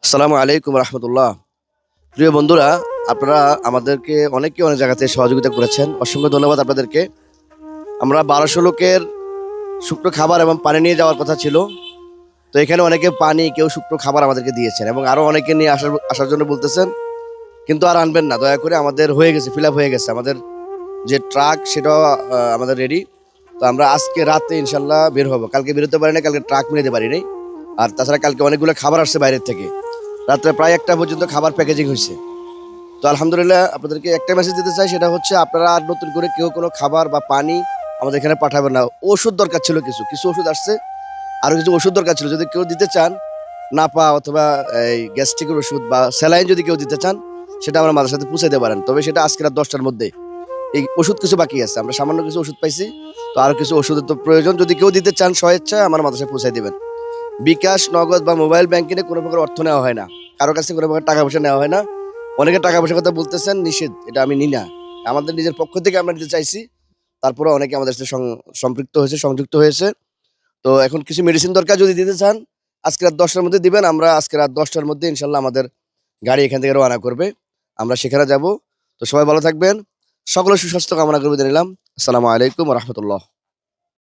আসসালামু আলাইকুম রহমতুল্লাহ। প্রিয় বন্ধুরা, আপনারা আমাদেরকে অনেক জায়গাতে সহযোগিতা করেছেন, অসংখ্য ধন্যবাদ আপনাদেরকে। আমরা 1200 লোকের শুকনো খাবার এবং পানি নিয়ে যাওয়ার কথা ছিল। তো এখানে অনেকে পানি, কেউ শুকনো খাবার আমাদেরকে দিয়েছেন এবং আরো অনেকে নিয়ে আসার আসার জন্য বলতেছেন, কিন্তু আর আনবেন না দয়া করে। আমাদের হয়ে গেছে, ফিল আপ হয়ে গেছে আমাদের যে ট্রাক, সেটাও আমাদের রেডি। তো আমরা আজকে রাতে ইনশাল্লাহ বের হবো। কালকে বেরোতে পারি না, কালকে ট্রাক মিলাতে পারি নাই। আর তাছাড়া কালকে অনেকগুলো খাবার আসছে বাইরের থেকে, রাত্রে প্রায় 1টা পর্যন্ত খাবার প্যাকেজিং হয়েছে। তো আলহামদুলিল্লাহ, আপনাদেরকে একটা মেসেজ দিতে চাই, সেটা হচ্ছে আপনারা আর নতুন করে কেউ কোনো খাবার বা পানি আমাদের এখানে পাঠাবেন না। ওষুধ দরকার ছিল, কিছু কিছু ওষুধ আসছে, আরো কিছু ওষুধ দরকার ছিল। যদি কেউ দিতে চান, নাপা অথবা এই গ্যাস্ট্রিকের ওষুধ বা স্যালাইন যদি কেউ দিতে চান, সেটা আমরা মাঝে সাথে পৌঁছে দিতে পারেন। তবে সেটা আজকে রাত 10টার মধ্যে। এই ওষুধ কিছু বাকি আছে, আমরা সামান্য কিছু ওষুধ পাইছি। তো আরো কিছু ওষুধের তো প্রয়োজন। যদি কেউ দিতে চান স্বেচ্ছায়, আমার মাদ্রাসায় পৌঁছায় দিবেন। বিকাশ, নগদ বা মোবাইল ব্যাংকিংয়ে কোনো প্রকার অর্থ নেওয়া হয় না, কারো কাছে কোনো প্রকার টাকা পয়সা নেওয়া হয় না। অনেকে টাকা পয়সার কথা বলতেছেন, নিষেধ, এটা আমি নিই না। আমাদের নিজের পক্ষ থেকে আমরা নিতে চাইছি। তারপরে অনেকে আমাদের সাথে সম্পৃক্ত হয়েছে, সংযুক্ত হয়েছে। তো এখন কিছু মেডিসিন দরকার, যদি দিতে চান আজকে রাত 10টার মধ্যে দিবেন। আমরা আজকে রাত 10টার মধ্যে ইনশাল্লাহ আমাদের গাড়ি এখান থেকে রওনা করবে, আমরা সেখানে যাব। তো সবাই ভালো থাকবেন, সকলের সুস্বাস্থ্য কামনা করে নিলাম। আসসালামু আলাইকুম রহমতুল্লাহ।